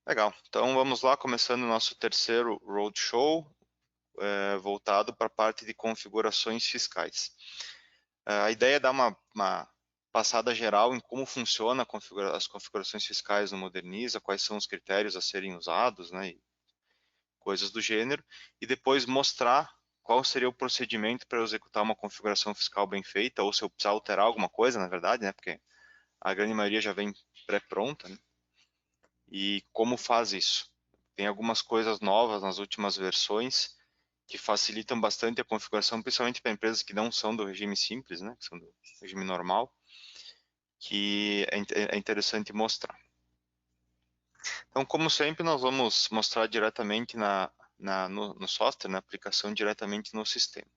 Legal, então vamos lá, começando o nosso terceiro Roadshow, voltado para a parte de configurações fiscais. A ideia é dar uma passada geral em como funciona as configurações fiscais no Moderniza, quais são os critérios a serem usados, né, e coisas do gênero, e depois mostrar qual seria o procedimento para eu executar uma configuração fiscal bem feita, ou se eu precisar alterar alguma coisa, na verdade, né, porque a grande maioria já vem pré-pronta, né, e como faz isso. Tem algumas coisas novas nas últimas versões que facilitam bastante a configuração, principalmente para empresas que não são do regime simples, né, que são do regime normal, que é interessante mostrar. Então, como sempre, nós vamos mostrar diretamente no software, na aplicação, diretamente no sistema.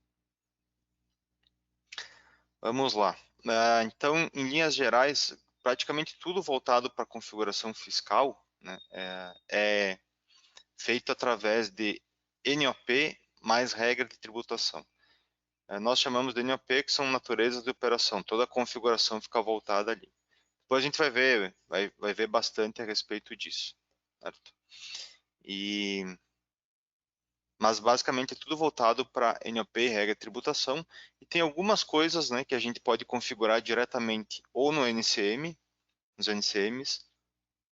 Vamos lá. Então, em linhas gerais, praticamente tudo voltado para a configuração fiscal, né, é feito através de NOP mais regra de tributação. Nós chamamos de NOP, que são naturezas de operação. Toda a configuração fica voltada ali. Depois a gente vai ver bastante a respeito disso, certo? Mas basicamente é tudo voltado para NOP, regra de tributação, e tem algumas coisas, né, que a gente pode configurar diretamente ou no NCM, nos NCMs,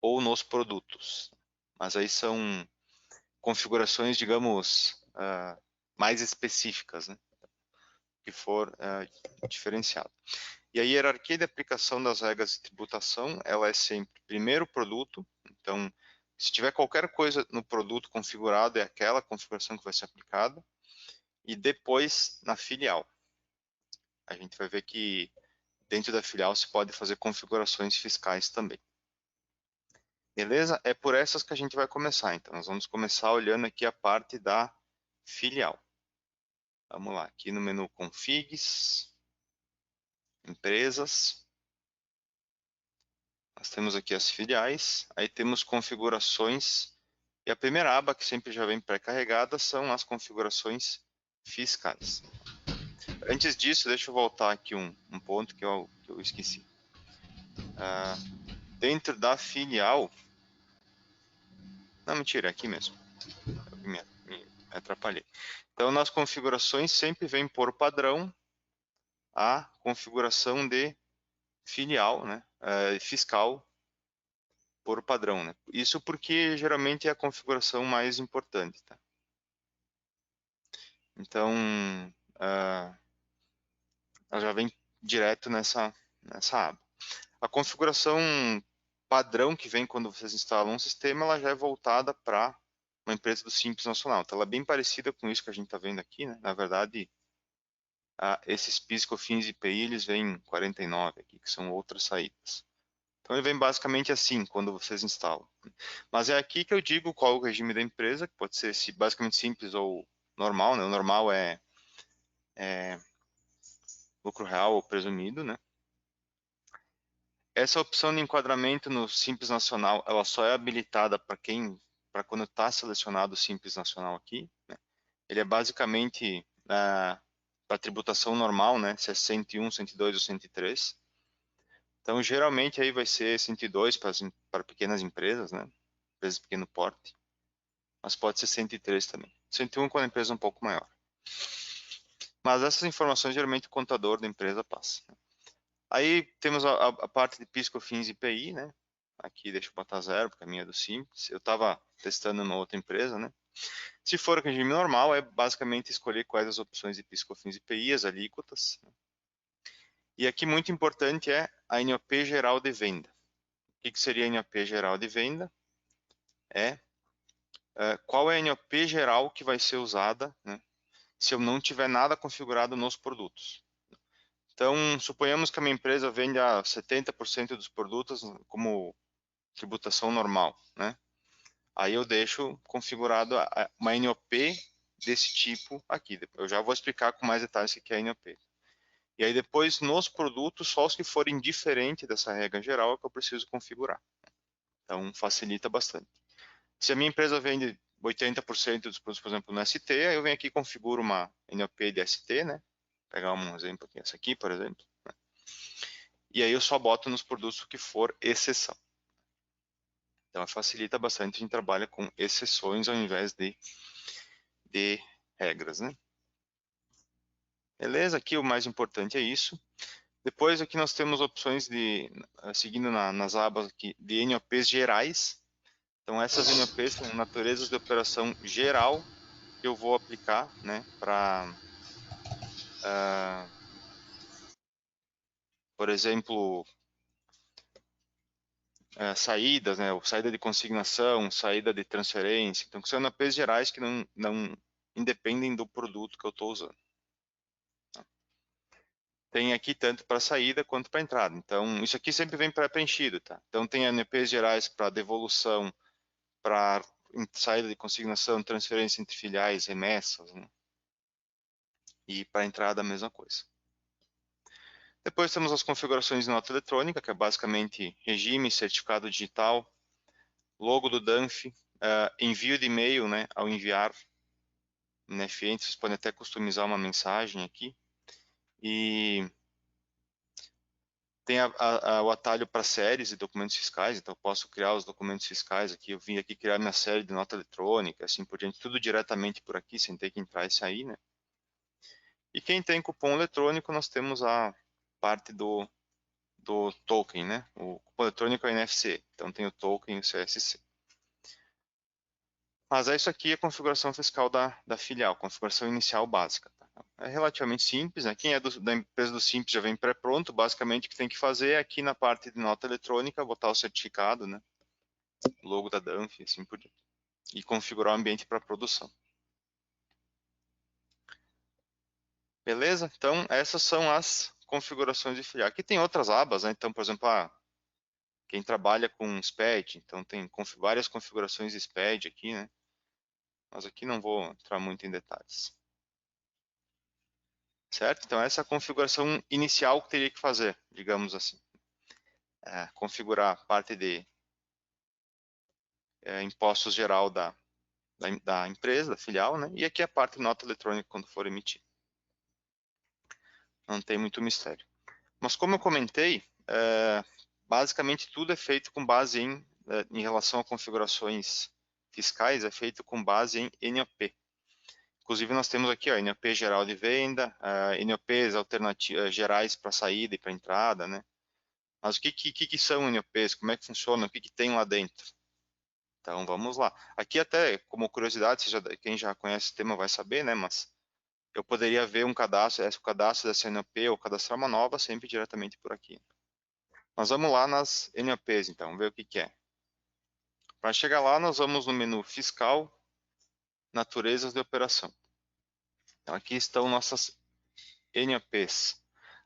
ou nos produtos. Mas aí são configurações, digamos, mais específicas, né, que for diferenciado. E a hierarquia de aplicação das regras de tributação, ela é sempre primeiro o produto. Então, se tiver qualquer coisa no produto configurado, é aquela configuração que vai ser aplicada. E depois na filial. A gente vai ver que dentro da filial se pode fazer configurações fiscais também. Beleza? É por essas que a gente vai começar. Então, nós vamos começar olhando aqui a parte da filial. Vamos lá, aqui no menu Configs, Empresas. Nós temos aqui as filiais, aí temos configurações, e a primeira aba, que sempre já vem pré-carregada, são as configurações fiscais. Antes disso, deixa eu voltar aqui um ponto que eu esqueci. Dentro da filial... Não, mentira, é aqui mesmo. Eu me atrapalhei. Então, nas configurações, sempre vem por padrão a configuração de filial, né, fiscal por padrão, né? Isso porque geralmente é a configuração mais importante, tá? Então, ela já vem direto nessa aba. A configuração padrão que vem quando vocês instalam um sistema, ela já é voltada para uma empresa do Simples Nacional. Então, ela é bem parecida com isso que a gente está vendo aqui, né? Na verdade, esses PIS, COFINS e IPI, eles vêm em 49 aqui, que são outras saídas. Então, ele vem basicamente assim, quando vocês instalam. Mas é aqui que eu digo qual é o regime da empresa, que pode ser basicamente simples ou normal, né? O normal é lucro real ou presumido, né? Essa opção de enquadramento no Simples Nacional, ela só é habilitada para quando está selecionado o Simples Nacional aqui, né? Ele é basicamente para tributação normal, né? Se é 101, 102 ou 103. Então, geralmente aí vai ser 102 para pequenas empresas, né? Empresas de pequeno porte. Mas pode ser 103 também. 101 quando a empresa é um pouco maior. Mas essas informações geralmente o contador da empresa passa. Aí temos a parte de PIS, COFINS e IPI, né? Aqui deixa eu botar 0, porque a minha é do Simples. Eu estava testando numa outra empresa, né? Se for regime normal, é basicamente escolher quais as opções de PIS, COFINS e IPI, as alíquotas. E aqui muito importante é a NOP geral de venda. O que seria a NOP geral de venda? Qual é a NOP geral que vai ser usada, né, se eu não tiver nada configurado nos produtos. Então, suponhamos que a minha empresa vende a 70% dos produtos como tributação normal, né? Aí eu deixo configurado uma NOP desse tipo aqui. Eu já vou explicar com mais detalhes o que é a NOP. E aí depois, nos produtos, só os que forem diferentes dessa regra geral é que eu preciso configurar. Então, facilita bastante. Se a minha empresa vende 80% dos produtos, por exemplo, no ST, aí eu venho aqui e configuro uma NOP de ST, né? Vou pegar um exemplo aqui, essa aqui, por exemplo. Né? E aí eu só boto nos produtos que for exceção. Então, facilita bastante, a gente trabalha com exceções ao invés de regras, né? Beleza, aqui o mais importante é isso. Depois aqui nós temos opções de, seguindo nas abas aqui, de NOPs gerais. Então essas NOPs são naturezas de operação geral que eu vou aplicar, né, para, por exemplo, saídas, né, saída de consignação, saída de transferência. Então são NOPs gerais que não independem do produto que eu estou usando. Tem aqui tanto para saída quanto para entrada. Então, isso aqui sempre vem pré-preenchido, tá? Então, tem NPs gerais para devolução, para saída de consignação, transferência entre filiais, remessas, né? E para entrada a mesma coisa. Depois temos as configurações de nota eletrônica, que é basicamente regime, certificado digital, logo do DANF, envio de e-mail, né, ao enviar NFN, vocês podem até customizar uma mensagem aqui. E tem o atalho para séries e documentos fiscais, então eu posso criar os documentos fiscais aqui. Eu vim aqui criar minha série de nota eletrônica, assim por diante, tudo diretamente por aqui, sem ter que entrar e sair, né? E quem tem cupom eletrônico, nós temos a parte do token, né? O cupom eletrônico é NFC, então tem o token e o CSC. Mas é isso aqui, a configuração fiscal da filial, configuração inicial básica. Tá? É relativamente simples, né? Quem é da empresa do Simples já vem pré-pronto, basicamente o que tem que fazer é aqui na parte de nota eletrônica, botar o certificado, né? O logo da DANF, assim por diante. E configurar o ambiente para produção. Beleza? Então, essas são as configurações de filial. Aqui tem outras abas, né? Então, por exemplo, quem trabalha com SPED, então tem várias configurações de SPED aqui, né? Mas aqui não vou entrar muito em detalhes. Certo? Então, essa é a configuração inicial que teria que fazer, digamos assim. Configurar a parte de impostos geral da empresa, da filial, né? E aqui a parte de nota eletrônica quando for emitir. Não tem muito mistério. Mas como eu comentei, basicamente tudo é feito com base em relação a configurações fiscais, é feito com base em NOP. Inclusive nós temos aqui, ó, NOP geral de venda, NOPs gerais para saída e para entrada, né? Mas o que são NOPs? Como é que funciona? O que tem lá dentro? Então vamos lá. Aqui até, como curiosidade, quem já conhece o tema vai saber, né? Mas eu poderia ver o cadastro dessa NOP ou cadastrar uma nova sempre diretamente por aqui. Nós vamos lá nas NOPs, então, ver o que é. Para chegar lá, nós vamos no menu Fiscal, Naturezas de Operação. Então, aqui estão nossas NOPs.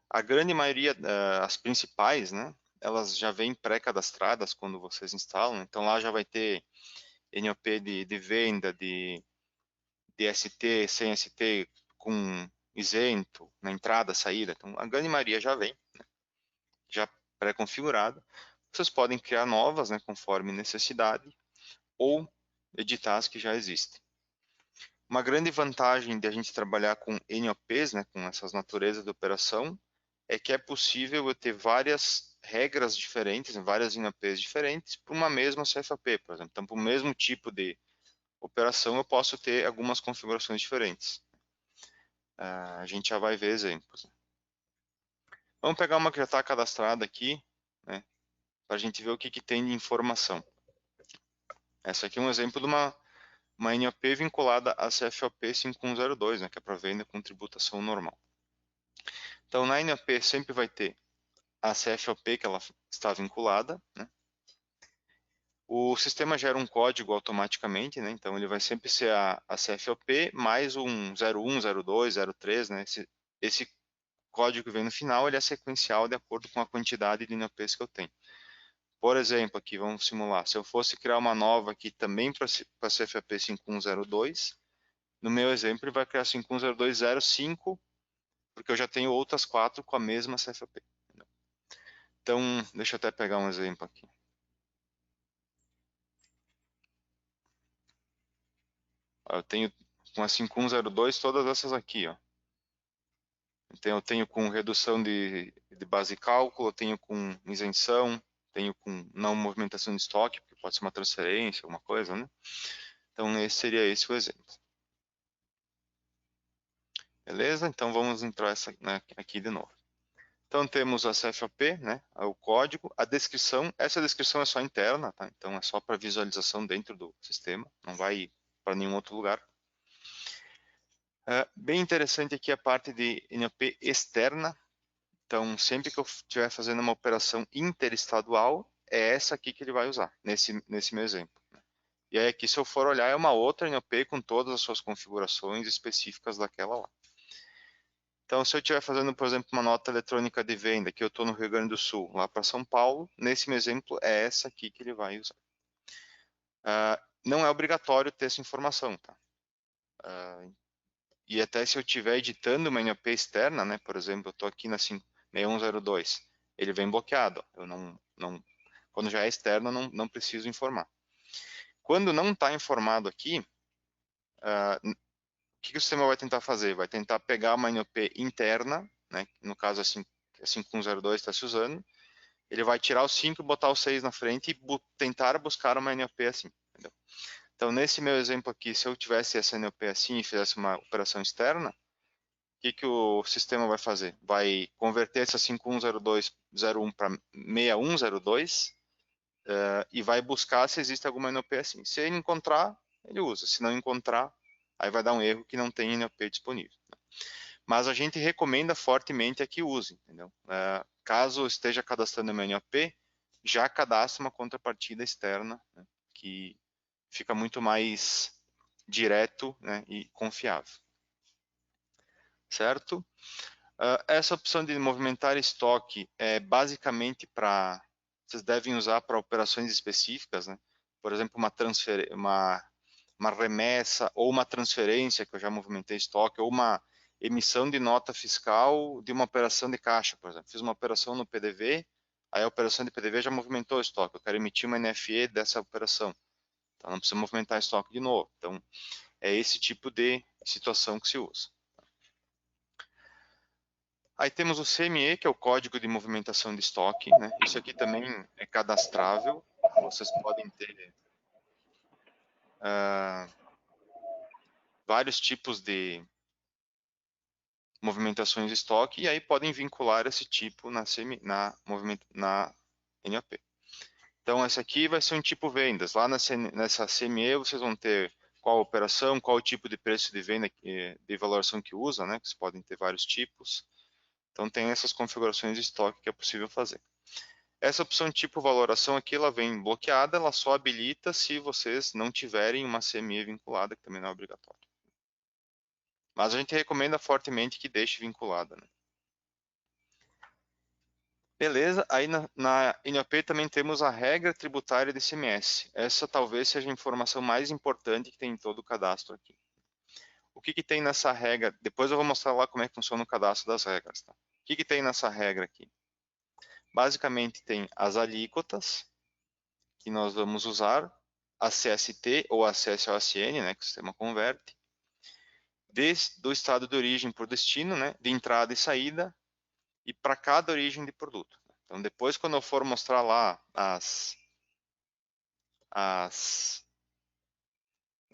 A grande maioria, as principais, né? Elas já vêm pré-cadastradas quando vocês instalam. Então, lá já vai ter NOP de venda, de ST, sem ST, com isento, na entrada, saída. Então, a grande maioria já vem, né? Já pré-configurada. Vocês podem criar novas, né, conforme necessidade, ou editar as que já existem. Uma grande vantagem de a gente trabalhar com NOPs, né, com essas naturezas de operação, é que é possível eu ter várias regras diferentes, várias NOPs diferentes, para uma mesma CFAP, por exemplo. Então, para o mesmo tipo de operação, eu posso ter algumas configurações diferentes. A gente já vai ver exemplos. Vamos pegar uma que já está cadastrada aqui, né, para a gente ver o que tem de informação. Essa aqui é um exemplo de uma NOP vinculada à CFOP 5102, né, que é para venda com tributação normal. Então, na NOP sempre vai ter a CFOP que ela está vinculada, né? O sistema gera um código automaticamente, né? Então, ele vai sempre ser a CFOP mais um 01, 02, 03, né? Esse código que vem no final, ele é sequencial de acordo com a quantidade de NOPs que eu tenho. Por exemplo, aqui vamos simular. Se eu fosse criar uma nova aqui também para a CFOP 5102, no meu exemplo ele vai criar 510205, porque eu já tenho outras 4 com a mesma CFOP. Então, deixa eu até pegar um exemplo aqui. Eu tenho com a 5102 todas essas aqui, ó. Então, eu tenho com redução de base de cálculo, eu tenho com isenção, tenho com não movimentação de estoque, porque pode ser uma transferência, alguma coisa, né? Então, seria esse o exemplo. Beleza? Então, vamos entrar aqui de novo. Então, temos a CFOP, né, o código, a descrição. Essa descrição é só interna, tá? Então, é só para visualização dentro do sistema, não vai para nenhum outro lugar. Bem interessante aqui a parte de NOP externa. Então, sempre que eu estiver fazendo uma operação interestadual, é essa aqui que ele vai usar, nesse meu exemplo. E aí aqui, se eu for olhar, é uma outra NOP com todas as suas configurações específicas daquela lá. Então, se eu estiver fazendo, por exemplo, uma nota eletrônica de venda, que eu estou no Rio Grande do Sul, lá para São Paulo, nesse meu exemplo, é essa aqui que ele vai usar. Não é obrigatório ter essa informação, tá? E até se eu estiver editando uma NOP externa, né, por exemplo, eu estou aqui na 6102, ele vem bloqueado. Eu quando já é externo, não preciso informar. Quando não está informado aqui, o que o sistema vai tentar fazer? Vai tentar pegar uma NOP interna, né, no caso a 5102 está se usando, ele vai tirar o 5 e botar o 6 na frente e tentar buscar uma NOP assim. Entendeu? Então, nesse meu exemplo aqui, se eu tivesse essa NOP assim e fizesse uma operação externa, o que o sistema vai fazer? Vai converter essa 510201 para 6102 e vai buscar se existe alguma NOP assim. Se ele encontrar, ele usa. Se não encontrar, aí vai dar um erro que não tem NOP disponível. Mas a gente recomenda fortemente que use, entendeu? Caso esteja cadastrando uma NOP, já cadastre uma contrapartida externa, né, que fica muito mais direto, né, e confiável. Certo? Essa opção de movimentar estoque é basicamente vocês devem usar para operações específicas, né? Por exemplo, uma remessa ou uma transferência, que eu já movimentei estoque, ou uma emissão de nota fiscal de uma operação de caixa, por exemplo. Fiz uma operação no PDV, aí a operação de PDV já movimentou o estoque. Eu quero emitir uma NFE dessa operação. Então, não precisa movimentar estoque de novo. Então, é esse tipo de situação que se usa. Aí temos o CME, que é o Código de Movimentação de Estoque, né? Isso aqui também é cadastrável. Vocês podem ter vários tipos de movimentações de estoque e aí podem vincular esse tipo na NOP. Então, essa aqui vai ser um tipo vendas. Lá nessa CME, vocês vão ter qual operação, qual o tipo de preço de venda, de valoração que usa, né? Que vocês podem ter vários tipos. Então, tem essas configurações de estoque que é possível fazer. Essa opção tipo valoração aqui, ela vem bloqueada, ela só habilita se vocês não tiverem uma CME vinculada, que também não é obrigatório. Mas a gente recomenda fortemente que deixe vinculada, né? Beleza, aí na NOP também temos a regra tributária de ICMS. Essa talvez seja a informação mais importante que tem em todo o cadastro aqui. O que tem nessa regra? Depois eu vou mostrar lá como é que funciona o cadastro das regras. Tá? O que tem nessa regra aqui? Basicamente tem as alíquotas que nós vamos usar, a CST ou a CSOSN, né, que o sistema converte, do estado de origem por destino, né, de entrada e saída, e para cada origem de produto. Então, depois, quando eu for mostrar lá a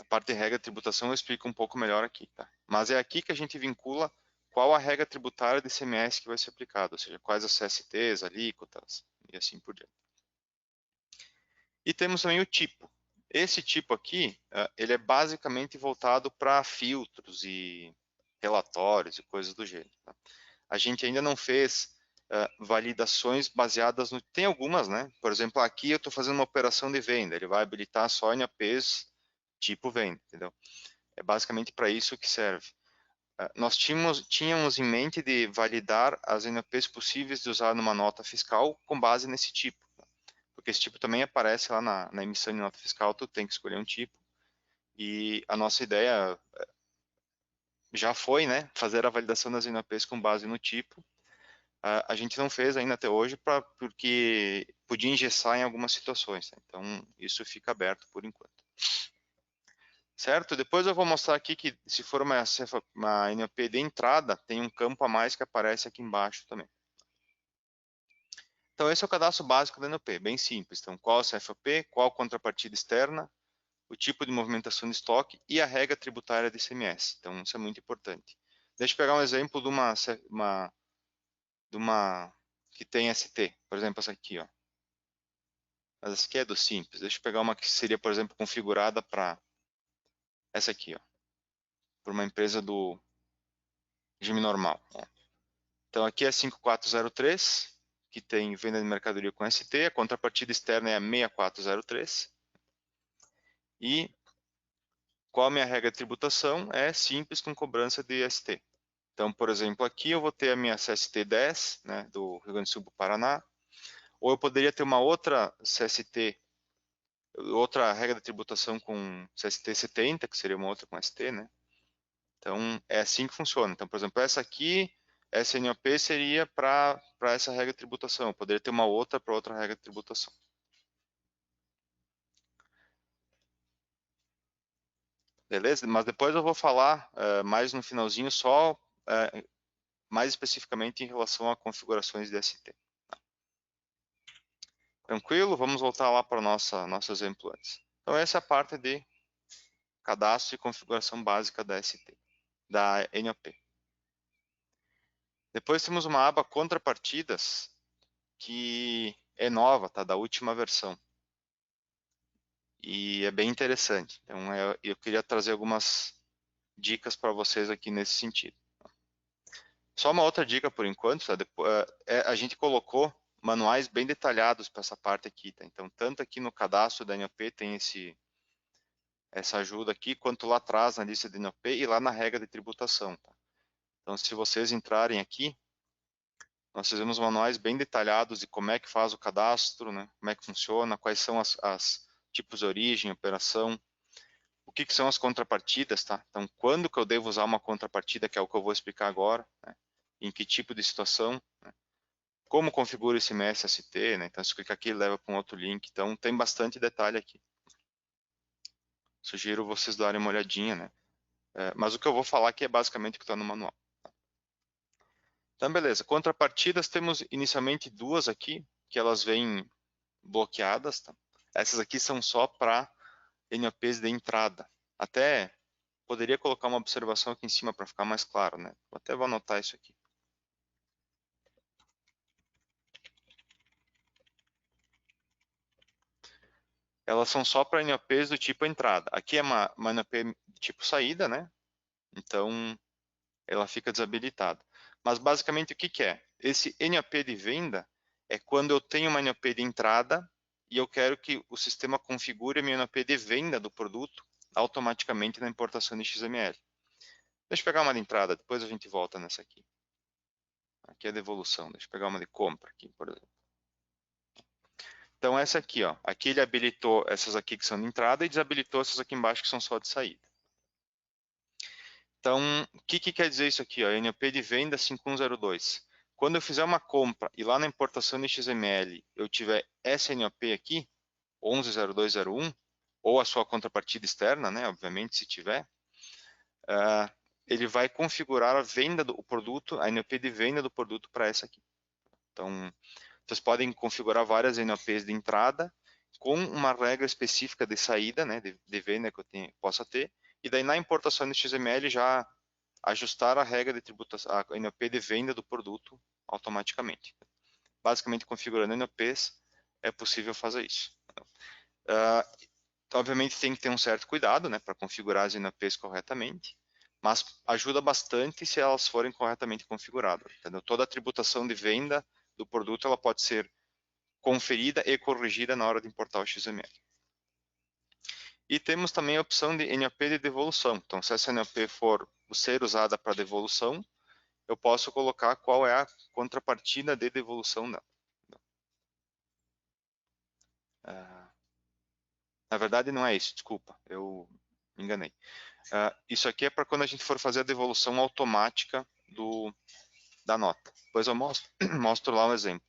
parte de regra de tributação, eu explico um pouco melhor aqui. Tá? Mas é aqui que a gente vincula qual a regra tributária de ICMS que vai ser aplicada, ou seja, quais as CSTs, alíquotas e assim por diante. E temos também o tipo. Esse tipo aqui, ele é basicamente voltado para filtros e relatórios e coisas do gênero. Tá? A gente ainda não fez validações baseadas no... Tem algumas, né? Por exemplo, aqui eu estou fazendo uma operação de venda, ele vai habilitar só NAPs tipo venda, entendeu? É basicamente para isso que serve. Nós tínhamos em mente de validar as NAPs possíveis de usar numa nota fiscal com base nesse tipo. Porque esse tipo também aparece lá na emissão de nota fiscal, tu tem que escolher um tipo. E a nossa ideia já foi, né, fazer a validação das NAPs com base no tipo. A gente não fez ainda até hoje porque podia engessar em algumas situações. Tá? Então, isso fica aberto por enquanto. Certo? Depois eu vou mostrar aqui que se for uma NAP de entrada, tem um campo a mais que aparece aqui embaixo também. Então, esse é o cadastro básico da NOP, bem simples. Então, qual é o CFOP, qual a contrapartida externa, o tipo de movimentação de estoque e a regra tributária de ICMS. Então, isso é muito importante. Deixa eu pegar um exemplo de uma que tem ST. Por exemplo, essa aqui, ó. Mas essa aqui é do simples. Deixa eu pegar uma que seria, por exemplo, configurada para essa aqui, ó. Para uma empresa do regime normal. Ó. Então, aqui é 5403, que tem venda de mercadoria com ST. A contrapartida externa é a 6403. E qual a minha regra de tributação? É simples com cobrança de ST. Então, por exemplo, aqui eu vou ter a minha CST 10, né, do Rio Grande do Sul para o Paraná, ou eu poderia ter uma outra CST, outra regra de tributação com CST 70, que seria uma outra com ST, né? Então, é assim que funciona. Então, por exemplo, essa aqui, essa NOP seria para essa regra de tributação. Eu poderia ter uma outra para outra regra de tributação. Beleza? Mas depois eu vou falar mais no finalzinho, só mais especificamente em relação a configurações de ST. Tranquilo? Vamos voltar lá para o nosso exemplo antes. Então, essa é a parte de cadastro e configuração básica da ST, da NOP. Depois temos uma aba contrapartidas, que é nova, tá? Da última versão. E é bem interessante. Então, eu queria trazer algumas dicas para vocês aqui nesse sentido. Só uma outra dica por enquanto, tá? A gente colocou manuais bem detalhados para essa parte aqui, tá? Então, tanto aqui no cadastro da NOP tem essa ajuda aqui, quanto lá atrás na lista de NOP e lá na regra de tributação, tá? Então, se vocês entrarem aqui, nós fizemos manuais bem detalhados de como é que faz o cadastro, né? Como é que funciona, quais são as tipos de origem, operação, o que são as contrapartidas, tá? Então, quando que eu devo usar uma contrapartida, que é o que eu vou explicar agora, né? Em que tipo de situação, né? Como configura esse MSST, né? Então, se clicar aqui, leva para um outro link. Então, tem bastante detalhe aqui. Sugiro vocês darem uma olhadinha, né? Mas o que eu vou falar aqui é basicamente o que está no manual. Então, beleza. Contrapartidas, temos inicialmente duas aqui, que elas vêm bloqueadas, tá? Essas aqui são só para NOPs de entrada. Até poderia colocar uma observação aqui em cima para ficar mais claro, né? Até vou anotar isso aqui. Elas são só para NOPs do tipo entrada. Aqui é uma NOP tipo saída, né? Então, ela fica desabilitada. Mas, basicamente, o que é? Esse NOP de venda é quando eu tenho uma NOP de entrada e eu quero que o sistema configure a minha NOP de venda do produto automaticamente na importação de XML. Deixa eu pegar uma de entrada, depois a gente volta nessa aqui. Aqui é devolução. Deixa eu pegar uma de compra aqui, por exemplo. Então, essa aqui, ó. Aqui ele habilitou essas aqui que são de entrada e desabilitou essas aqui embaixo que são só de saída. Então, o que quer dizer isso aqui? Ó? NOP de venda 5102. Quando eu fizer uma compra e lá na importação de XML eu tiver essa NOP aqui, 110201, ou a sua contrapartida externa, né? Obviamente, se tiver, ele vai configurar a venda do produto, a NOP de venda do produto para essa aqui. Então, vocês podem configurar várias NOPs de entrada com uma regra específica de saída, né, de venda que eu possa ter, e daí na importação de XML já ajustar a regra de tributação, a NOP de venda do produto automaticamente. Basicamente, configurando NOPs, é possível fazer isso. Obviamente, tem que ter um certo cuidado, né, para configurar as NOPs corretamente, mas ajuda bastante se elas forem corretamente configuradas. Entendeu? Toda a tributação de venda do produto ela pode ser conferida e corrigida na hora de importar o XML. E temos também a opção de NOP de devolução. Então, se essa NOP for ser usada para devolução, eu posso colocar qual é a contrapartida de devolução dela. Na verdade, não é isso, desculpa, eu me enganei. Isso aqui é para quando a gente for fazer a devolução automática da nota. Depois eu mostro lá um exemplo.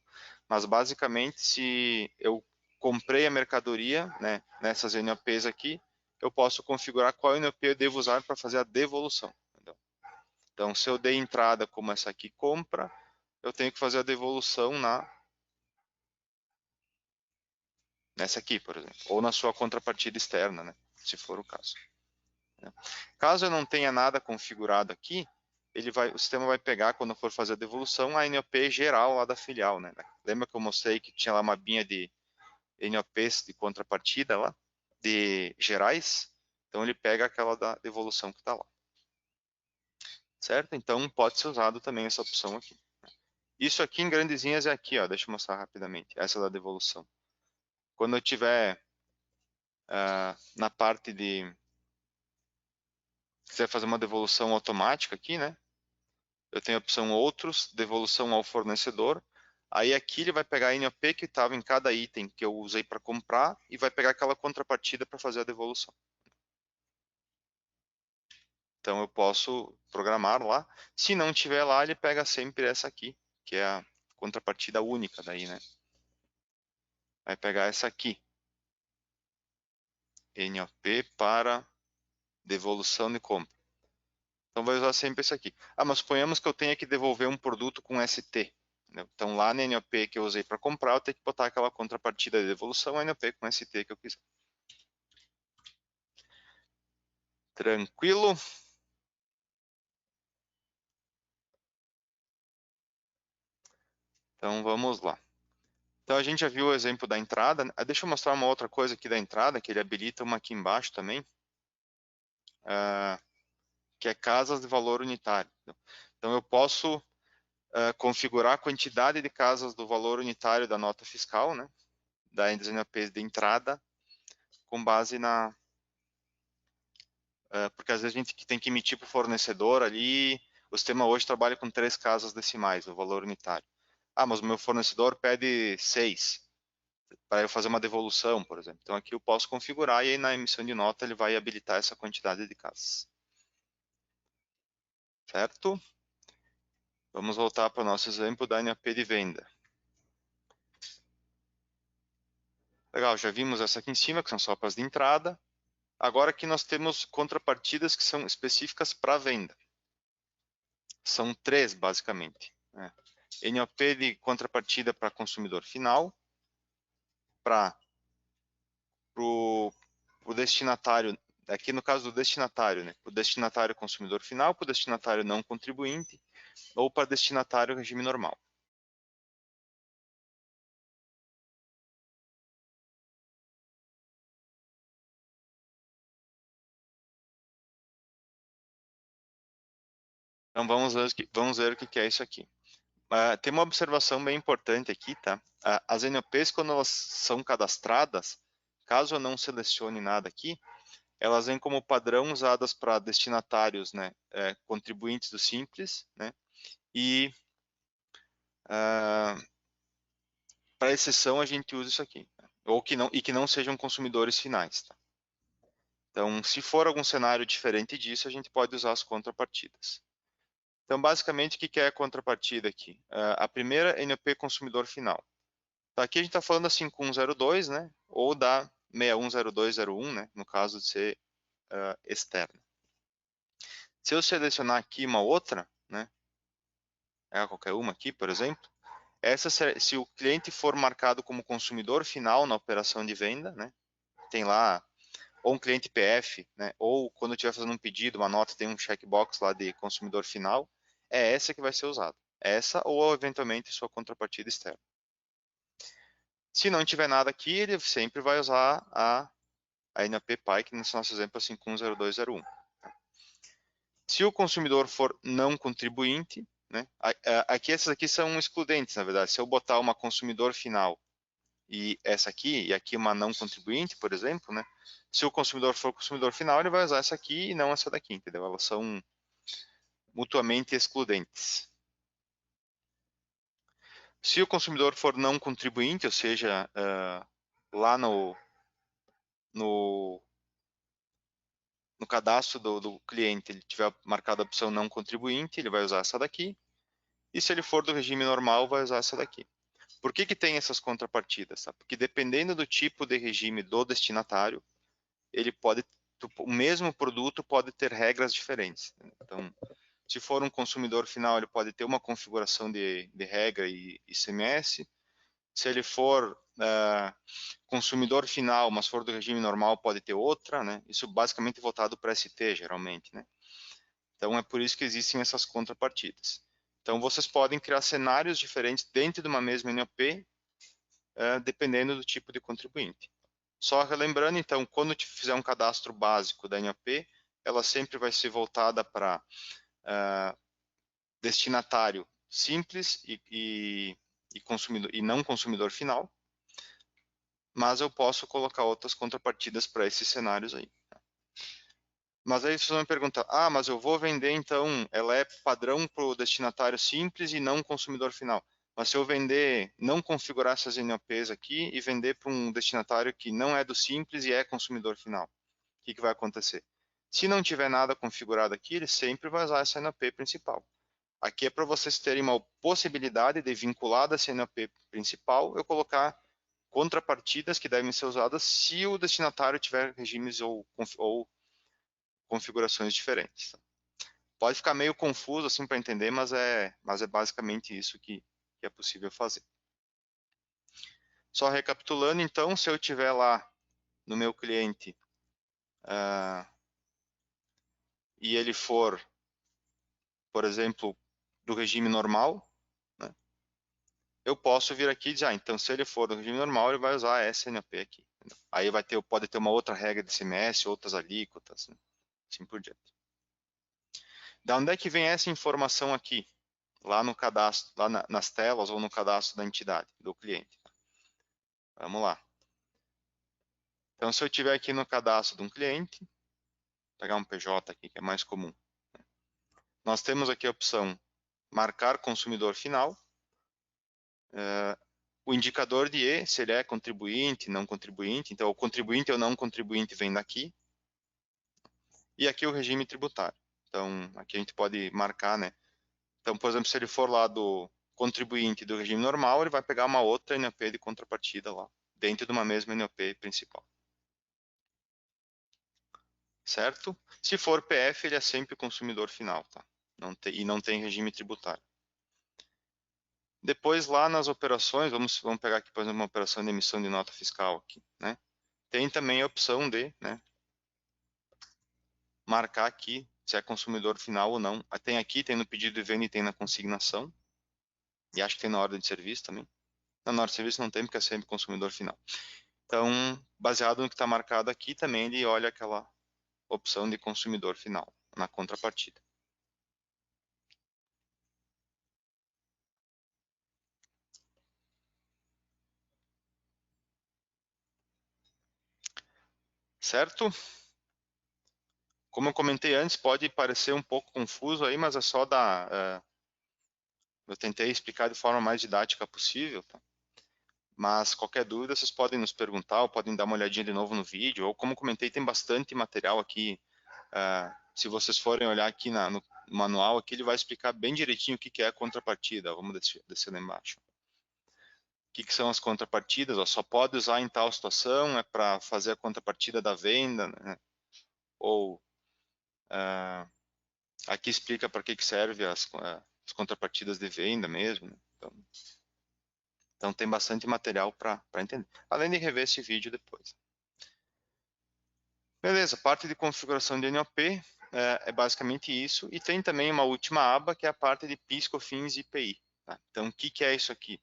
Mas, basicamente, se eu comprei a mercadoria, né, nessas NOPs aqui, eu posso configurar qual NOP eu devo usar para fazer a devolução. Entendeu? Então, se eu dei entrada como essa aqui, compra, eu tenho que fazer a devolução na nessa aqui, por exemplo, ou na sua contrapartida externa, né, se for o caso. Caso eu não tenha nada configurado aqui, o sistema vai pegar, quando for fazer a devolução, a NOP geral lá da filial, né? Lembra que eu mostrei que tinha lá uma abinha de NOPs de contrapartida lá, de gerais? Então ele pega aquela da devolução que está lá. Certo? Então pode ser usado também essa opção aqui. Isso aqui em grandezinhas é aqui, ó. Deixa eu mostrar rapidamente. Essa da devolução. Quando eu tiver na parte de quiser fazer uma devolução automática aqui, né? Eu tenho a opção outros, devolução ao fornecedor. Aí aqui ele vai pegar a NOP que estava em cada item que eu usei para comprar e vai pegar aquela contrapartida para fazer a devolução. Então eu posso programar lá. Se não tiver lá, ele pega sempre essa aqui, que é a contrapartida única daí, né? Vai pegar essa aqui. NOP para devolução de compra. Então vai usar sempre esse aqui. Ah, mas suponhamos que eu tenha que devolver um produto com ST. Então lá na NOP que eu usei para comprar, eu tenho que botar aquela contrapartida de devolução, a NOP com ST que eu quiser. Tranquilo? Então vamos lá. Então a gente já viu o exemplo da entrada. Deixa eu mostrar uma outra coisa aqui da entrada, que ele habilita uma aqui embaixo também, que é casas de valor unitário. Então eu posso configurar a quantidade de casas do valor unitário da nota fiscal, né, da NOP de entrada, com base na... porque às vezes a gente tem que emitir para o fornecedor ali, o sistema hoje trabalha com 3 casas decimais, o valor unitário. Ah, mas o meu fornecedor pede 6, para eu fazer uma devolução, por exemplo. Então aqui eu posso configurar e aí na emissão de nota ele vai habilitar essa quantidade de casas. Certo? Vamos voltar para o nosso exemplo da NOP de venda. Legal, já vimos essa aqui em cima, que são só para as de entrada. Agora aqui nós temos contrapartidas que são específicas para venda. São 3, basicamente, né? NOP de contrapartida para consumidor final, para o destinatário, aqui no caso do destinatário, né? O destinatário consumidor final, para o destinatário não contribuinte ou para destinatário regime normal. Então vamos ver o que é isso aqui. Tem uma observação bem importante aqui, tá? As NOPs, quando elas são cadastradas, caso eu não selecione nada aqui, elas vêm como padrão usadas para destinatários, né, contribuintes do Simples, né, e para exceção a gente usa isso aqui, né? Ou que não sejam consumidores finais, tá? Então, se for algum cenário diferente disso, a gente pode usar as contrapartidas. Então, basicamente, o que é a contrapartida aqui? A primeira, NOP consumidor final. Então, aqui a gente está falando da 5102, né? Ou da 610201, né? No caso de ser externa. Se eu selecionar aqui uma outra, né? Qualquer uma aqui, por exemplo, se o cliente for marcado como consumidor final na operação de venda, né? Tem lá ou um cliente PF, né? Ou quando estiver fazendo um pedido, uma nota tem um checkbox lá de consumidor final, é essa que vai ser usada. Essa ou eventualmente sua contrapartida externa. Se não tiver nada aqui, ele sempre vai usar a NOP PAI, que nesse nosso exemplo é 510201. Se o consumidor for não contribuinte, né? Aqui essas aqui são excludentes, na verdade. Se eu botar uma consumidor final e essa aqui, e aqui uma não contribuinte, por exemplo, né? Se o consumidor for consumidor final, ele vai usar essa aqui e não essa daqui, entendeu? Elas são mutuamente excludentes. Se o consumidor for não contribuinte, ou seja, lá no cadastro do cliente, ele tiver marcado a opção não contribuinte, ele vai usar essa daqui. E se ele for do regime normal, vai usar essa daqui. Por que tem essas contrapartidas? Tá? Porque dependendo do tipo de regime do destinatário, o mesmo produto pode ter regras diferentes. Então, se for um consumidor final, ele pode ter uma configuração de regra e ICMS. Se ele for consumidor final, mas for do regime normal, pode ter outra, né? Isso basicamente voltado para ST, geralmente, né? Então, é por isso que existem essas contrapartidas. Então, vocês podem criar cenários diferentes dentro de uma mesma NOP, dependendo do tipo de contribuinte. Só relembrando, então, quando te fizer um cadastro básico da NOP, ela sempre vai ser voltada para destinatário simples e não consumidor final, mas eu posso colocar outras contrapartidas para esses cenários aí. Mas aí vocês vão me perguntar, mas eu vou vender então, ela é padrão para o destinatário simples e não consumidor final. Mas se eu vender, não configurar essas NOPs aqui e vender para um destinatário que não é do simples e é consumidor final, o que vai acontecer? Se não tiver nada configurado aqui, ele sempre vai usar essa NOP principal. Aqui é para vocês terem uma possibilidade de vincular da CNOP principal, eu colocar contrapartidas que devem ser usadas se o destinatário tiver regimes ou configurações diferentes. Pode ficar meio confuso assim para entender, mas é basicamente isso que é possível fazer. Só recapitulando, então, se eu tiver lá no meu cliente e ele for, por exemplo, do regime normal, né, eu posso vir aqui e dizer, então se ele for do regime normal, ele vai usar a SNOP aqui. Aí pode ter uma outra regra de CMS, outras alíquotas, né, assim por diante. Da onde é que vem essa informação aqui? Lá no cadastro, lá nas telas ou no cadastro da entidade, do cliente. Vamos lá. Então, se eu tiver aqui no cadastro de um cliente, vou pegar um PJ aqui, que é mais comum. Nós temos aqui a opção marcar consumidor final. O indicador de E, se ele é contribuinte, não contribuinte. Então, o contribuinte ou não contribuinte vem daqui. E aqui o regime tributário. Então, aqui a gente pode marcar, né? Então, por exemplo, se ele for lá do contribuinte do regime normal, ele vai pegar uma outra NOP de contrapartida lá, dentro de uma mesma NOP principal. Certo? Se for PF, ele é sempre consumidor final, tá? E não tem regime tributário. Depois, lá nas operações, vamos pegar aqui, por exemplo, uma operação de emissão de nota fiscal aqui, né? Tem também a opção de, né, marcar aqui se é consumidor final ou não. Tem aqui, tem no pedido de venda e tem na consignação. E acho que tem na ordem de serviço também. Na ordem de serviço não tem, porque é sempre consumidor final. Então, baseado no que está marcado aqui, também ele olha aquela opção de consumidor final na contrapartida. Certo? Como eu comentei antes, pode parecer um pouco confuso aí, mas é só eu tentei explicar de forma mais didática possível, tá? Mas qualquer dúvida, vocês podem nos perguntar, ou podem dar uma olhadinha de novo no vídeo, ou como comentei, tem bastante material aqui. Se vocês forem olhar aqui no manual, aqui ele vai explicar bem direitinho o que é a contrapartida. Vamos descer lá embaixo. O que são as contrapartidas? Só pode usar em tal situação, é para fazer a contrapartida da venda, né? Ou aqui explica para que serve as contrapartidas de venda mesmo, né? Então tem bastante material para entender. Além de rever esse vídeo depois. Beleza, parte de configuração de NOP é basicamente isso. E tem também uma última aba que é a parte de PIS, COFINS e IPI. Tá? Então o que é isso aqui?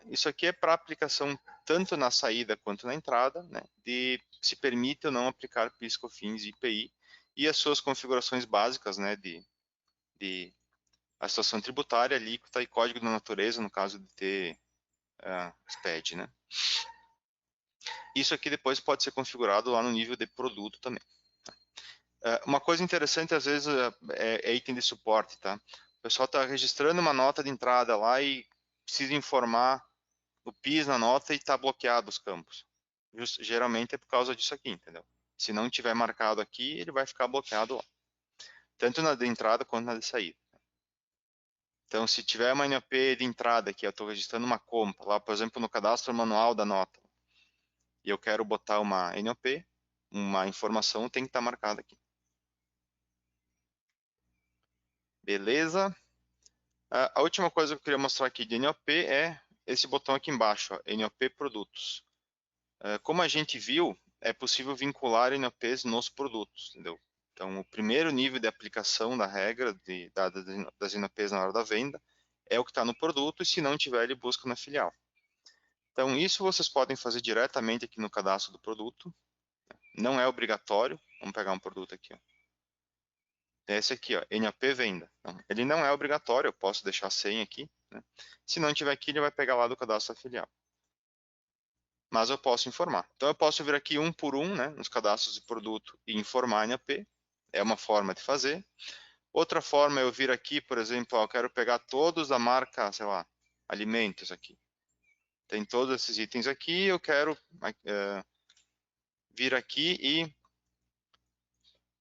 Isso aqui é para aplicação tanto na saída quanto na entrada, né, de se permite ou não aplicar PIS, COFINS e IPI e as suas configurações básicas, né, de a situação tributária, alíquota e código da natureza, no caso de ter SPED, né. Isso aqui depois pode ser configurado lá no nível de produto também. Uma coisa interessante, às vezes, é item de suporte, tá? O pessoal está registrando uma nota de entrada lá e precisa informar o PIS na nota e está bloqueado os campos. Geralmente é por causa disso aqui, entendeu? Se não tiver marcado aqui, ele vai ficar bloqueado lá. Tanto na de entrada quanto na de saída. Então, se tiver uma NOP de entrada aqui, eu estou registrando uma compra, lá, por exemplo, no cadastro manual da nota, e eu quero botar uma NOP, uma informação tem que estar marcada aqui. Beleza? A última coisa que eu queria mostrar aqui de NOP é esse botão aqui embaixo, ó, NOP Produtos. Como a gente viu, é possível vincular NOPs nos produtos, entendeu? Então, o primeiro nível de aplicação da regra das NOPs na hora da venda é o que está no produto, e se não tiver, ele busca na filial. Então, isso vocês podem fazer diretamente aqui no cadastro do produto. Não é obrigatório. Vamos pegar um produto aqui, ó. Esse aqui, ó, NOP Venda. Então, ele não é obrigatório, eu posso deixar sem aqui, né? Se não tiver aqui, ele vai pegar lá do cadastro da filial. Mas eu posso informar. Então, eu posso vir aqui um por um, né, nos cadastros de produto e informar NOP. É uma forma de fazer. Outra forma é eu vir aqui, por exemplo, ó, eu quero pegar todos da marca, sei lá, alimentos aqui. Tem todos esses itens aqui, eu quero vir aqui e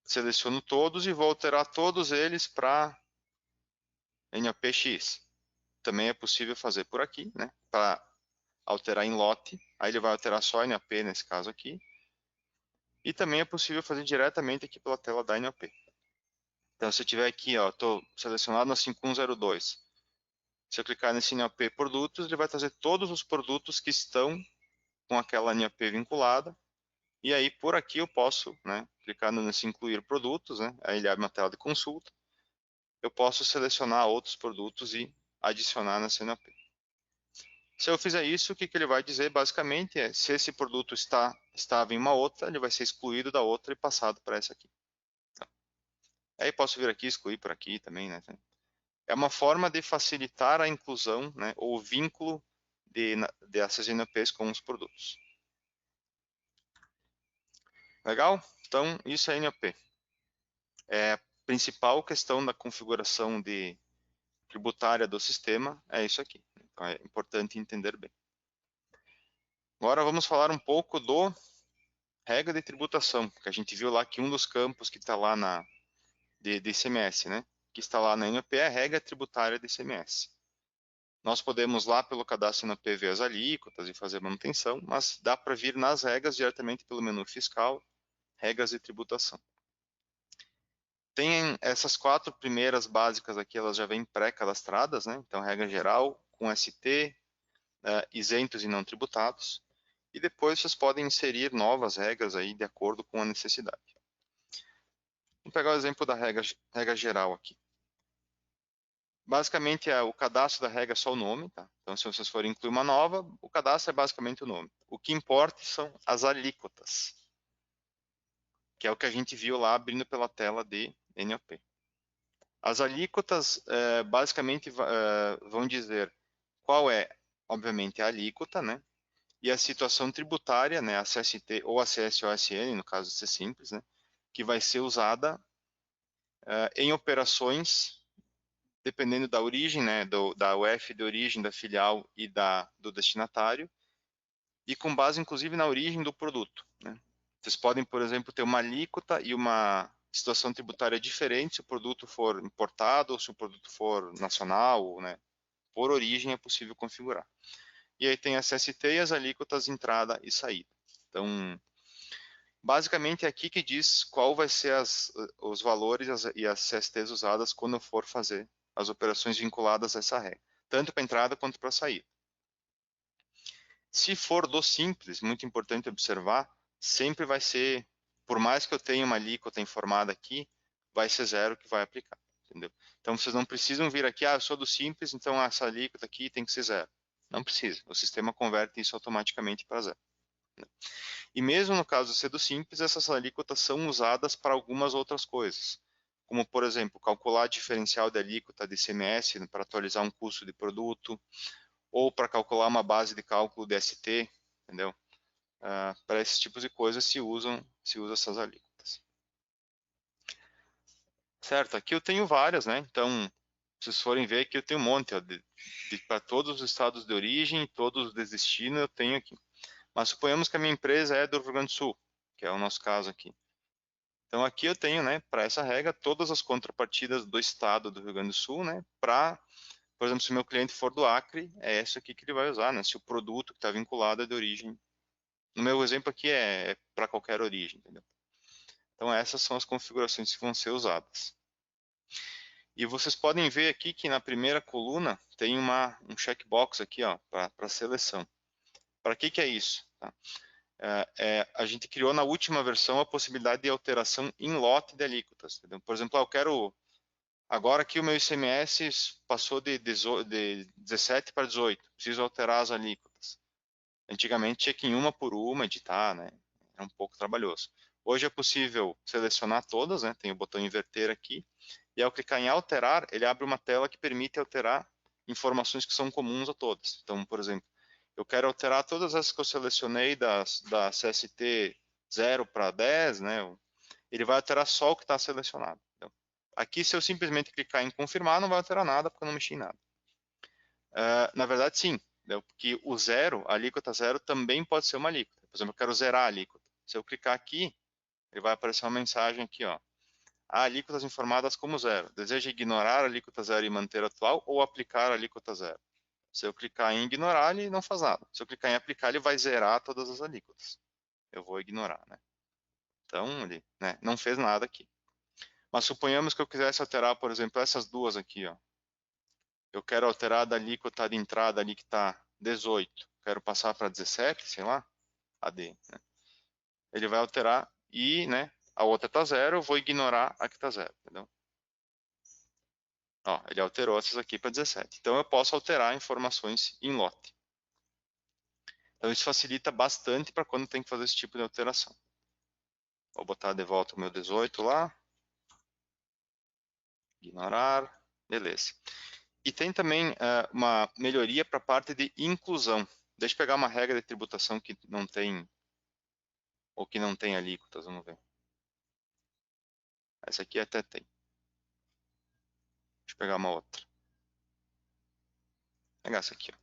seleciono todos e vou alterar todos eles para NOPX. Também é possível fazer por aqui, né? Para alterar em lote, aí ele vai alterar só NOP nesse caso aqui. E também é possível fazer diretamente aqui pela tela da NOP. Então, se eu tiver aqui, ó, estou selecionado na 5102. Se eu clicar nesse NOP Produtos, ele vai trazer todos os produtos que estão com aquela NOP vinculada. E aí, por aqui, eu posso, né, clicar nesse Incluir Produtos, né? Aí ele abre uma tela de consulta. Eu posso selecionar outros produtos e adicionar nessa NOP. Se eu fizer isso, o que ele vai dizer basicamente é, se esse produto estava em uma outra, ele vai ser excluído da outra e passado para essa aqui. Tá. Aí posso vir aqui e excluir por aqui também, né? É uma forma de facilitar a inclusão, né, ou o vínculo dessas NOPs com os produtos. Legal? Então, isso é NOP. É a principal questão da configuração tributária do sistema, é isso aqui. Então, é importante entender bem. Agora vamos falar um pouco do regra de tributação, que a gente viu lá que um dos campos que está lá de ICMS, né, que está lá na NOP é a regra tributária de ICMS. Nós podemos lá pelo cadastro NOP ver as alíquotas e fazer manutenção, mas dá para vir nas regras diretamente pelo menu fiscal, regras de tributação. Tem essas 4 primeiras básicas aqui, elas já vêm pré-cadastradas, né? Então, regra geral, com ST, isentos e não tributados. E depois vocês podem inserir novas regras aí de acordo com a necessidade. Vamos pegar o exemplo da regra geral aqui. Basicamente, o cadastro da regra é só o nome, tá? Então, se vocês forem incluir uma nova, o cadastro é basicamente o nome. O que importa são as alíquotas, que é o que a gente viu lá abrindo pela tela de NOP. As alíquotas, basicamente, vão dizer qual é, obviamente, a alíquota, né? E a situação tributária, né? A CST ou a CSOSN, no caso de ser simples, né? Que vai ser usada em operações dependendo da origem, né, da UF de origem da filial e do destinatário, e com base, inclusive, na origem do produto. Né? Vocês podem, por exemplo, ter uma alíquota e uma situação tributária diferente se o produto for importado ou se o produto for nacional, né? Por origem é possível configurar. E aí tem a CST e as alíquotas entrada e saída. Então, basicamente é aqui que diz qual vai ser os valores e as CSTs usadas quando for fazer as operações vinculadas a essa regra, tanto para entrada quanto para saída. Se for do simples, muito importante observar, sempre vai ser, por mais que eu tenha uma alíquota informada aqui, vai ser zero que vai aplicar, entendeu? Então vocês não precisam vir aqui, eu sou do simples, então essa alíquota aqui tem que ser zero. Não precisa, o sistema converte isso automaticamente para zero. E mesmo no caso de ser do simples, essas alíquotas são usadas para algumas outras coisas, como, por exemplo, calcular diferencial de alíquota de ICMS para atualizar um custo de produto, ou para calcular uma base de cálculo de ST, entendeu? Para esses tipos de coisas se usa essas alíquotas. Certo, aqui eu tenho várias, né? Então, se vocês forem ver aqui, eu tenho um monte, para todos os estados de origem e todos os de destino eu tenho aqui. Mas suponhamos que a minha empresa é do Rio Grande do Sul, que é o nosso caso aqui. Então aqui eu tenho, né, para essa regra, todas as contrapartidas do estado do Rio Grande do Sul, né, por exemplo, se o meu cliente for do Acre, é essa aqui que ele vai usar, né, se o produto que está vinculado é de origem. No meu exemplo aqui é para qualquer origem, entendeu? Então essas são as configurações que vão ser usadas. E vocês podem ver aqui que na primeira coluna tem um checkbox aqui, ó, para seleção. Para que é isso? Tá? A gente criou na última versão a possibilidade de alteração em lote de alíquotas. Entendeu? Por exemplo, eu quero... Agora aqui o meu ICMS passou de 17 para 18. Preciso alterar as alíquotas. Antigamente tinha que ir uma por uma editar, né? Era um pouco trabalhoso. Hoje é possível selecionar todas, né? Tem o botão inverter aqui. E ao clicar em alterar, ele abre uma tela que permite alterar informações que são comuns a todas. Então, por exemplo, eu quero alterar todas as que eu selecionei da CST 0 para 10, né? Ele vai alterar só o que está selecionado. Então, aqui, se eu simplesmente clicar em confirmar, não vai alterar nada, porque eu não mexi em nada. Na verdade, sim, entendeu? Porque o zero, a alíquota zero, também pode ser uma alíquota. Por exemplo, eu quero zerar a alíquota. Se eu clicar aqui, ele vai aparecer uma mensagem aqui, ó. Há alíquotas informadas como zero. Deseja ignorar a alíquota zero e manter a atual ou aplicar a alíquota zero? Se eu clicar em ignorar, ele não faz nada. Se eu clicar em aplicar, ele vai zerar todas as alíquotas. Eu vou ignorar, né? Então, ele, né, não fez nada aqui. Mas suponhamos que eu quisesse alterar, por exemplo, essas duas aqui, ó. Eu quero alterar da alíquota de entrada ali que está 18. Quero passar para 17, sei lá, AD. Né? Ele vai alterar e, né, a outra está zero, eu vou ignorar a que está zero, entendeu? Ó, ele alterou essas aqui para 17. Então eu posso alterar informações em lote. Então isso facilita bastante para quando tem que fazer esse tipo de alteração. Vou botar de volta o meu 18 lá. Ignorar. Beleza. E tem também uma melhoria para a parte de inclusão. Deixa eu pegar uma regra de tributação que não tem, ou que não tem alíquotas, vamos ver. Essa aqui até tem. Deixa eu pegar uma outra. Vou pegar essa aqui, ó.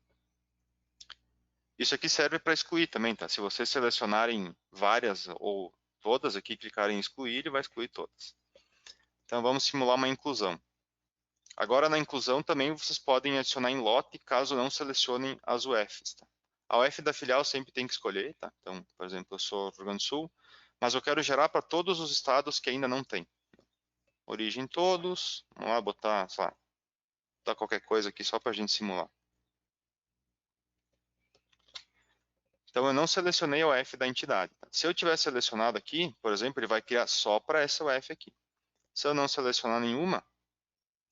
Isso aqui serve para excluir também, tá? Se vocês selecionarem várias ou todas aqui, clicarem em excluir, ele vai excluir todas. Então vamos simular uma inclusão. Agora na inclusão também vocês podem adicionar em lote caso não selecionem as UFs. Tá? A UF da filial sempre tem que escolher, tá? Então, por exemplo, eu sou do Rio Grande do Sul, mas eu quero gerar para todos os estados que ainda não tem. Origem todos, vamos lá botar, sei lá, botar qualquer coisa aqui só para a gente simular. Então eu não selecionei a UF da entidade. Tá? Se eu tiver selecionado aqui, por exemplo, ele vai criar só para essa UF aqui. Se eu não selecionar nenhuma,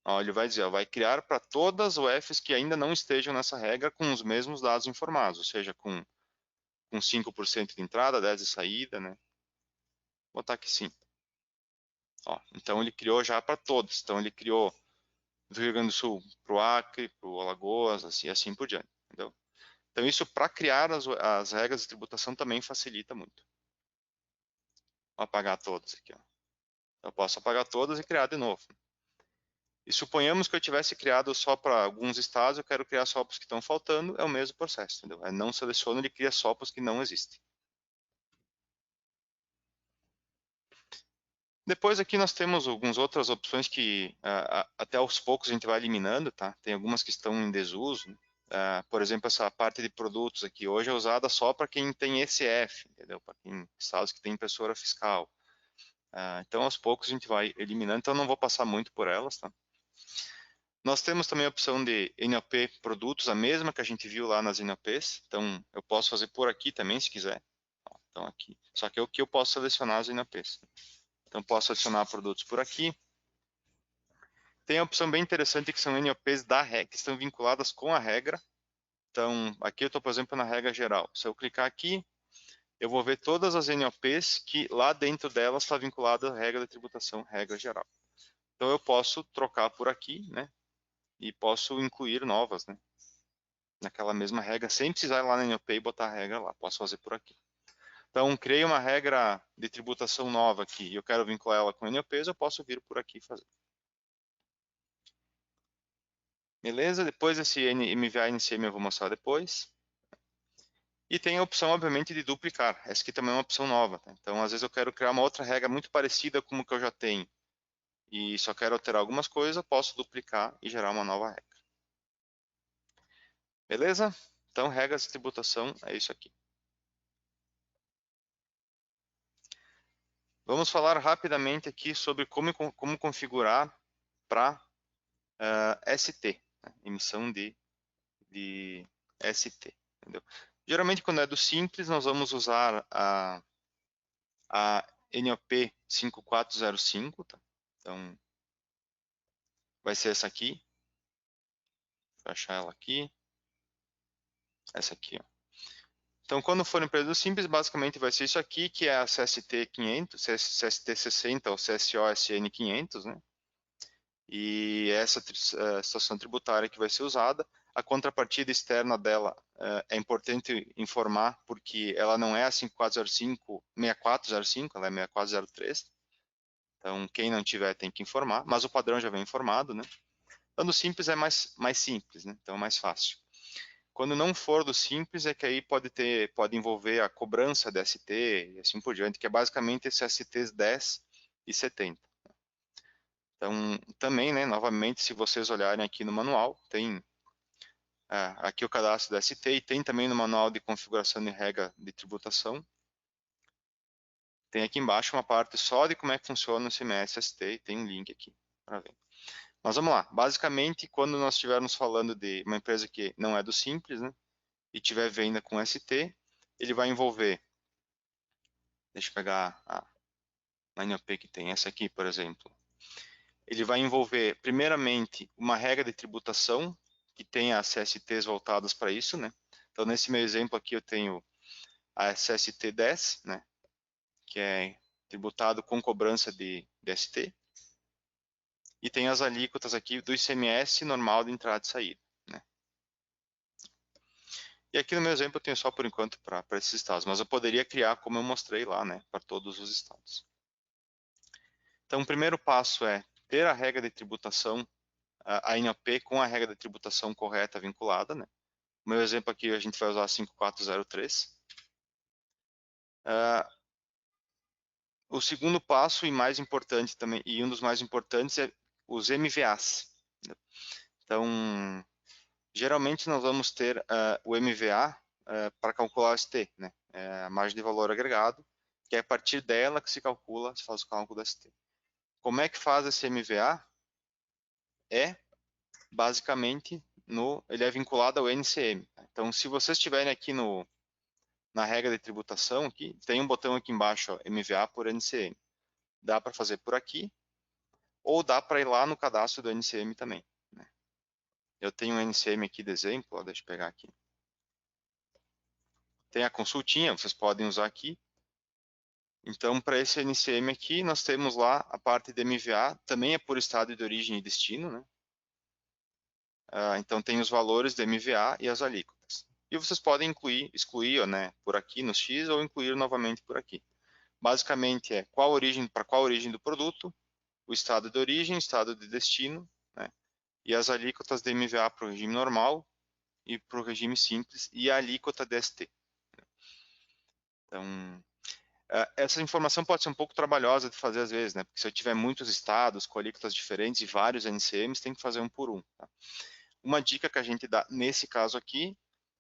ó, ele vai dizer, ó, vai criar para todas as UFs que ainda não estejam nessa regra com os mesmos dados informados, ou seja, com 5% de entrada, 10% de saída, né? Vou botar aqui sim. Ó, então ele criou já para todos. Então ele criou do Rio Grande do Sul para o Acre, para o Alagoas, assim por diante. Entendeu? Então isso para criar as regras de tributação também facilita muito. Vou apagar todas aqui. Ó. Eu posso apagar todas e criar de novo. E suponhamos que eu tivesse criado só para alguns estados, eu quero criar só para os que estão faltando, é o mesmo processo, entendeu? Não seleciono, ele cria só para os que não existem. Depois aqui nós temos algumas outras opções que até aos poucos a gente vai eliminando, tá? Tem algumas que estão em desuso. Por exemplo, essa parte de produtos aqui hoje é usada só para quem tem ECF, entendeu? Para quem estados que tem impressora fiscal. Então aos poucos a gente vai eliminando, então não vou passar muito por elas, tá? Nós temos também a opção de NOP produtos, a mesma que a gente viu lá nas NOPs. Então eu posso fazer por aqui também, se quiser. Então aqui. Só que eu posso selecionar as NOPs. Então, posso adicionar produtos por aqui. Tem a opção bem interessante que são NOPs que estão vinculadas com a regra. Então, aqui eu estou, por exemplo, na regra geral. Se eu clicar aqui, eu vou ver todas as NOPs que lá dentro delas está vinculada a regra de tributação, regra geral. Então, eu posso trocar por aqui, né? E posso incluir novas, né? Naquela mesma regra, sem precisar ir lá na NOP e botar a regra lá. Posso fazer por aqui. Então, criei uma regra de tributação nova aqui e eu quero vincular ela com NOPs, eu posso vir por aqui e fazer. Beleza? Depois esse MVA NCM eu vou mostrar depois. E tem a opção, obviamente, de duplicar. Essa aqui também é uma opção nova. Tá? Então, às vezes eu quero criar uma outra regra muito parecida com o que eu já tenho. E só quero alterar algumas coisas, eu posso duplicar e gerar uma nova regra. Beleza? Então, regras de tributação é isso aqui. Vamos falar rapidamente aqui sobre como configurar para ST, né? Emissão de ST, entendeu? Geralmente, quando é do simples, nós vamos usar a NOP 5405, tá? Então, vai ser essa aqui. Vou achar ela aqui. Essa aqui, ó. Então, quando for empresa do simples, basicamente vai ser isso aqui, que é a CST 500, CST 60 ou CSOSN 500, né? E essa situação tributária que vai ser usada. A contrapartida externa dela é importante informar, porque ela não é a 5405, 6405, ela é 6403. Então, quem não tiver tem que informar, mas o padrão já vem informado, né? Então, no simples é mais simples, né? Então, é mais fácil. Quando não for do simples, é que aí pode envolver a cobrança da ST e assim por diante, que é basicamente esses STs 10 e 70. Então, também, né, novamente, se vocês olharem aqui no manual, tem aqui o cadastro da ST e tem também no manual de configuração de regra de tributação. Tem aqui embaixo uma parte só de como é que funciona o CMS ST e tem um link aqui para ver. Mas vamos lá. Basicamente, quando nós estivermos falando de uma empresa que não é do simples, né, e tiver venda com ST, ele vai envolver, deixa eu pegar a NOP que tem, essa aqui, por exemplo. Ele vai envolver, primeiramente, uma regra de tributação, que tem as CSTs voltadas para isso, né? Então, nesse meu exemplo aqui, eu tenho a CST 10, né? Que é tributado com cobrança de ST. E tem as alíquotas aqui do ICMS normal de entrada e saída, né? E aqui no meu exemplo eu tenho só por enquanto para esses estados, mas eu poderia criar como eu mostrei lá, né? Para todos os estados. Então, o primeiro passo é ter a regra de tributação, a NOP com a regra de tributação correta vinculada, né? O meu exemplo aqui, a gente vai usar 5403. O segundo passo, e mais importante também, e um dos mais importantes, é os MVAs. Né? Então, geralmente nós vamos ter o MVA para calcular o ST, né? A margem de valor agregado, que é a partir dela que se faz o cálculo da ST. Como é que faz esse MVA? Basicamente, ele é vinculado ao NCM. Então, se vocês estiverem aqui na regra de tributação, aqui, tem um botão aqui embaixo, ó, MVA por NCM. Dá para fazer por aqui, ou dá para ir lá no cadastro do NCM também. Né? Eu tenho um NCM aqui de exemplo, ó, deixa eu pegar aqui. Tem a consultinha, vocês podem usar aqui. Então, para esse NCM aqui, nós temos lá a parte de MVA, também é por estado de origem e destino, né? Então, tem os valores do MVA e as alíquotas. E vocês podem excluir, né, por aqui no X ou incluir novamente por aqui. Basicamente é para qual origem do produto, o estado de origem, estado de destino, né, e as alíquotas de MVA para o regime normal e para o regime simples e a alíquota DST. Então, essa informação pode ser um pouco trabalhosa de fazer às vezes, né, porque se eu tiver muitos estados com alíquotas diferentes e vários NCMs, tem que fazer um por um. Tá? Uma dica que a gente dá nesse caso aqui,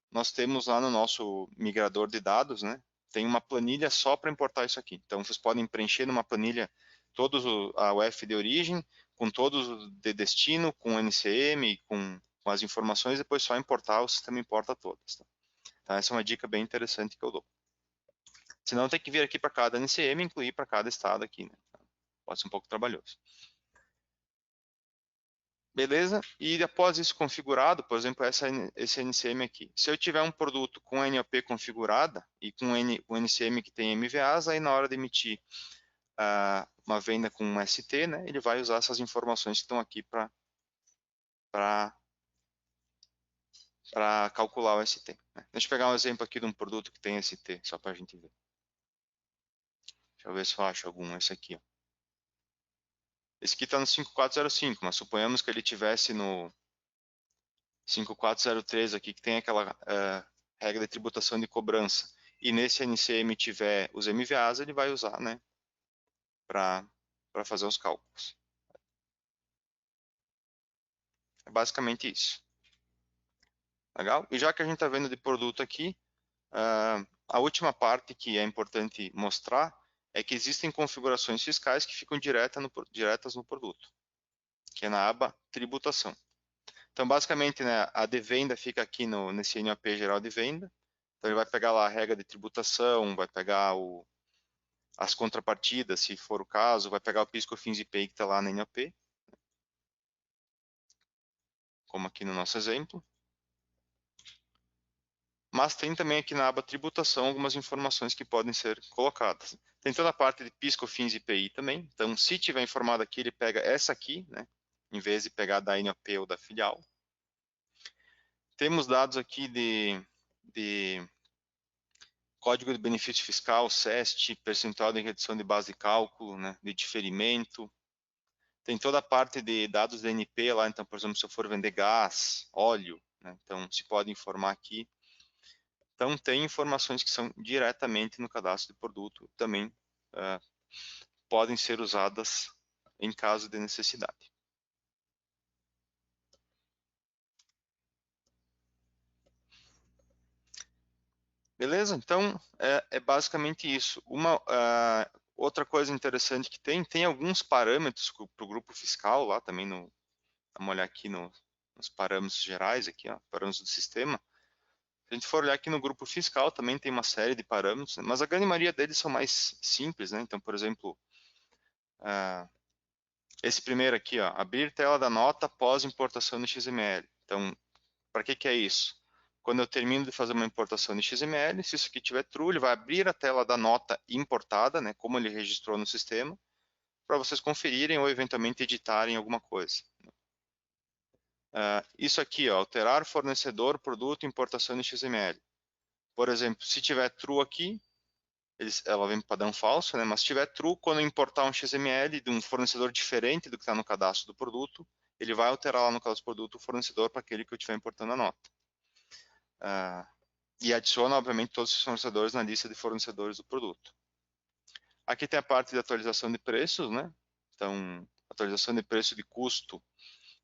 nós temos lá no nosso migrador de dados, né? Tem uma planilha só para importar isso aqui. Então, vocês podem preencher numa planilha todos a UF de origem, com todos os de destino, com o NCM, com as informações, depois só importar, o sistema importa todas. Tá? Então, essa é uma dica bem interessante que eu dou. Senão, tem que vir aqui para cada NCM e incluir para cada estado aqui. Né? Pode ser um pouco trabalhoso. Beleza? E após isso configurado, por exemplo, esse NCM aqui. Se eu tiver um produto com NOP configurada e com o NCM que tem MVAs, aí na hora de emitir uma venda com um ST, né, ele vai usar essas informações que estão aqui para calcular o ST. Né? Deixa eu pegar um exemplo aqui de um produto que tem ST, só para a gente ver. Deixa eu ver se eu acho algum. Esse aqui. Ó. Esse aqui está no 5405, mas suponhamos que ele tivesse no 5403 aqui, que tem aquela regra de tributação de cobrança, e nesse NCM tiver os MVAs, ele vai usar, né, para fazer os cálculos. É basicamente isso. Legal? E já que a gente está vendo de produto aqui, a última parte que é importante mostrar é que existem configurações fiscais que ficam diretas no produto. que é na aba tributação. Então, basicamente, né, a de venda fica aqui nesse NOP geral de venda. Então, ele vai pegar lá a regra de tributação, vai pegar as contrapartidas, se for o caso, vai pegar o PIS, COFINS e IPI que está lá na NOP, como aqui no nosso exemplo. Mas tem também aqui na aba tributação algumas informações que podem ser colocadas. Tem toda a parte de PIS, COFINS e IPI também. Então, se tiver informado aqui, ele pega essa aqui, né, em vez de pegar da NOP ou da filial. Temos dados aqui de Código de Benefício Fiscal, CEST, percentual de redução de base de cálculo, né, de diferimento. Tem toda a parte de dados da NP lá, então, por exemplo, se eu for vender gás, óleo, né, então se pode informar aqui. Então, tem informações que são diretamente no cadastro de produto, também podem ser usadas em caso de necessidade. Beleza? Então, é basicamente isso. Outra coisa interessante que tem alguns parâmetros para o grupo fiscal lá também, vamos olhar aqui nos parâmetros gerais, aqui, ó, parâmetros do sistema. Se a gente for olhar aqui no grupo fiscal, também tem uma série de parâmetros, né, mas a grande maioria deles são mais simples, né? Então, por exemplo, esse primeiro aqui, ó, abrir tela da nota após importação no XML. Então, para que é isso? Quando eu termino de fazer uma importação de XML, se isso aqui tiver true, ele vai abrir a tela da nota importada, né, como ele registrou no sistema, para vocês conferirem ou eventualmente editarem alguma coisa. Isso aqui, ó, alterar fornecedor, produto, importação de XML. Por exemplo, se tiver true aqui, ela vem padrão falso, né, mas se tiver true, quando eu importar um XML de um fornecedor diferente do que está no cadastro do produto, ele vai alterar lá no cadastro do produto o fornecedor para aquele que eu estiver importando a nota. E adiciona, obviamente, todos os fornecedores na lista de fornecedores do produto. Aqui tem a parte de atualização de preços, né? Então, atualização de preço de custo,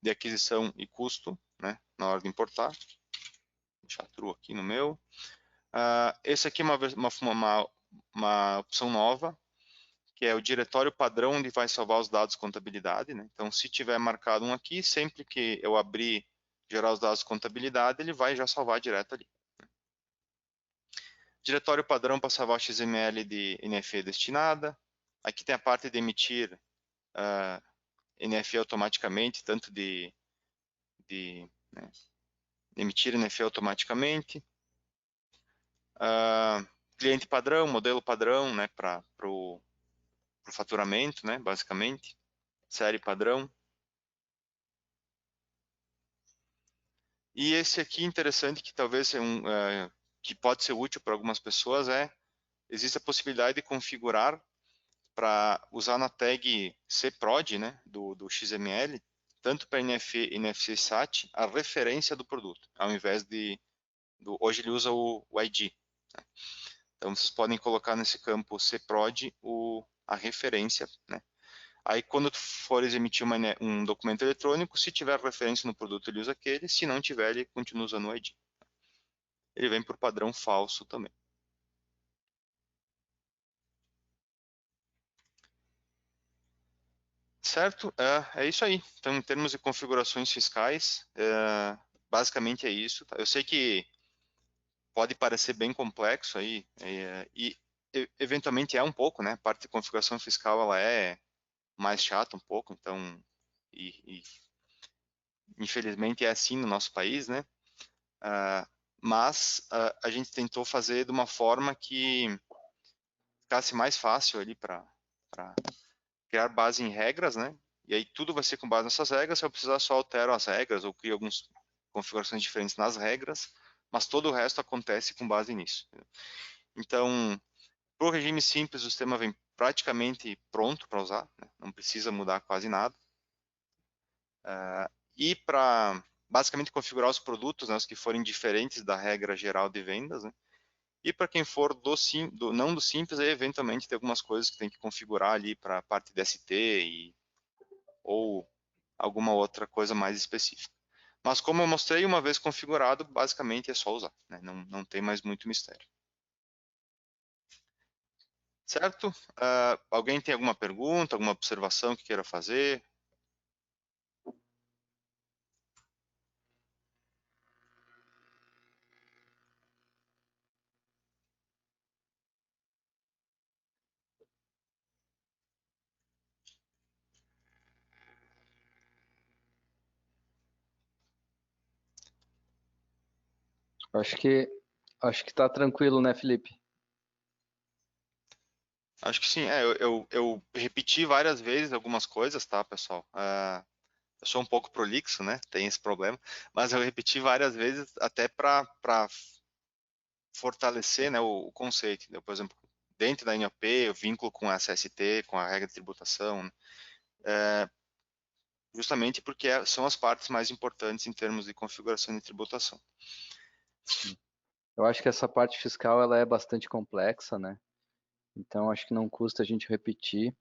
de aquisição e custo, né? Na hora de importar. Vou deixar true aqui no meu. Esse aqui é uma opção nova, que é o diretório padrão onde vai salvar os dados de contabilidade, né? Então, se tiver marcado um aqui, sempre que eu abrir gerar os dados de contabilidade, ele vai já salvar direto ali. Diretório padrão para salvar o XML de NFE destinada. Aqui tem a parte de emitir NFE automaticamente, tanto de né, emitir NFE automaticamente. Cliente padrão, modelo padrão, né, para o faturamento, né, basicamente. Série padrão. E esse aqui interessante, que talvez que pode ser útil para algumas pessoas, existe a possibilidade de configurar para usar na tag cprod, né, do XML, tanto para NFE e NFC SAT, a referência do produto, ao invés hoje ele usa o ID. Né? Então vocês podem colocar nesse campo cprod a referência, né? Aí quando fores emitir um documento eletrônico, se tiver referência no produto, ele usa aquele, se não tiver, ele continua usando o ID. Ele vem por padrão falso também. Certo? É isso aí. Então, em termos de configurações fiscais, basicamente é isso. Tá? Eu sei que pode parecer bem complexo aí, e eventualmente é um pouco, né? A parte de configuração fiscal, ela é mais chata um pouco, então, e infelizmente é assim no nosso país, né? Mas a gente tentou fazer de uma forma que ficasse mais fácil ali para criar base em regras, né? E aí tudo vai ser com base nessas regras. Se eu precisar, só altero as regras ou crio algumas configurações diferentes nas regras, mas todo o resto acontece com base nisso. Então, para o regime simples, o sistema vem praticamente pronto para usar, né? Não precisa mudar quase nada. E para basicamente configurar os produtos, né, os que forem diferentes da regra geral de vendas, né? E para quem for não do simples, aí eventualmente tem algumas coisas que tem que configurar ali para a parte de ST ou alguma outra coisa mais específica. Mas como eu mostrei, uma vez configurado, basicamente é só usar, né? Não tem mais muito mistério. Certo? Alguém tem alguma pergunta, alguma observação que queira fazer? Acho que está tranquilo, né, Felipe? Acho que sim, eu repeti várias vezes algumas coisas, tá, pessoal? Eu sou um pouco prolixo, né? Tem esse problema, mas eu repeti várias vezes até para fortalecer, né, o conceito. Entendeu? Por exemplo, dentro da NLP, o vínculo com a SST, com a regra de tributação, né? Justamente porque são as partes mais importantes em termos de configuração de tributação. Eu acho que essa parte fiscal ela é bastante complexa, né? Então acho que não custa a gente repetir.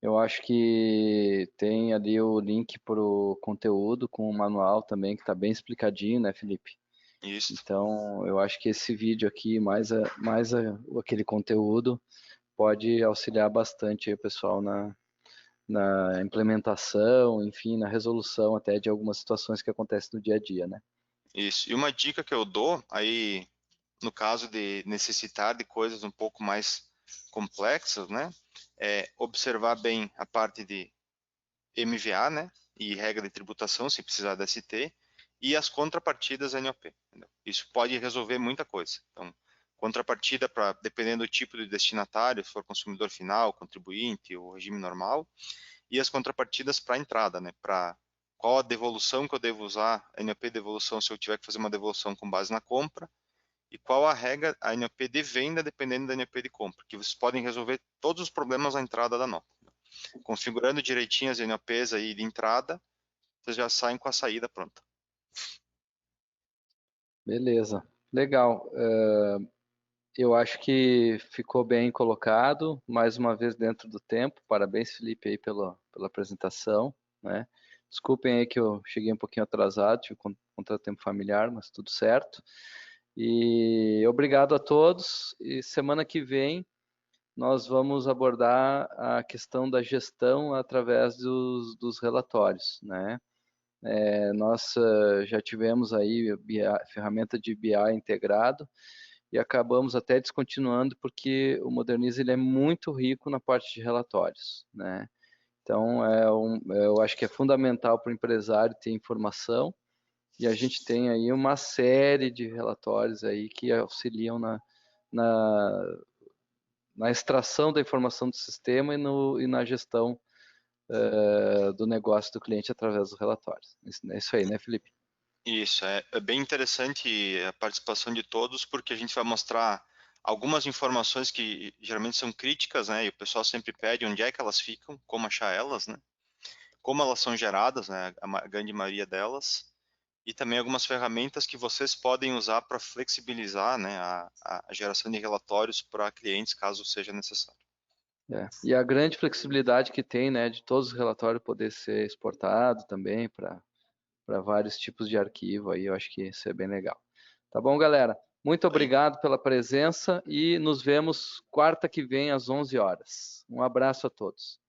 Eu acho que tem ali o link para o conteúdo com o manual também, que está bem explicadinho, né, Felipe? Isso, Então eu acho que esse vídeo aqui, aquele conteúdo, pode auxiliar bastante aí o pessoal na implementação, enfim, na resolução até de algumas situações que acontecem no dia a dia, né? isso. E uma dica que eu dou aí, no caso de necessitar de coisas um pouco mais complexas, né, é observar bem a parte de MVA, né, e regra de tributação, se precisar da ST, e as contrapartidas NOP. Entendeu? Isso pode resolver muita coisa. Então, contrapartida para, dependendo do tipo de destinatário, se for consumidor final, contribuinte ou regime normal, e as contrapartidas para a entrada, né, para qual a devolução que eu devo usar, a NOP devolução se eu tiver que fazer uma devolução com base na compra, e qual a regra, a NOP de venda, dependendo da NOP de compra, que vocês podem resolver todos os problemas na entrada da nota. Configurando direitinho as NOPs aí de entrada, vocês já saem com a saída pronta. Beleza, legal. Eu acho que ficou bem colocado, mais uma vez dentro do tempo. Parabéns, Felipe, aí pela apresentação, né? Desculpem aí que eu cheguei um pouquinho atrasado, tive contratempo familiar, mas tudo certo. E obrigado a todos. E semana que vem nós vamos abordar a questão da gestão através dos relatórios, né? Nós já tivemos aí ferramenta de BI integrado e acabamos até descontinuando porque o Modernize ele é muito rico na parte de relatórios, né? Então, eu acho que é fundamental para o empresário ter informação e a gente tem aí uma série de relatórios aí que auxiliam na, na extração da informação do sistema e na gestão do negócio do cliente através dos relatórios. É isso aí, né, Felipe? Isso, é bem interessante a participação de todos, porque a gente vai mostrar algumas informações que geralmente são críticas, né? E o pessoal sempre pede onde é que elas ficam, como achar elas, né? Como elas são geradas, né? A grande maioria delas. E também algumas ferramentas que vocês podem usar para flexibilizar, né, a geração de relatórios para clientes, caso seja necessário. E a grande flexibilidade que tem, né, de todos os relatórios poder ser exportado também para vários tipos de arquivo aí, eu acho que isso é bem legal. Tá bom, galera? Muito Aí, obrigado pela presença e nos vemos quarta que vem às 11 horas. Um abraço a todos.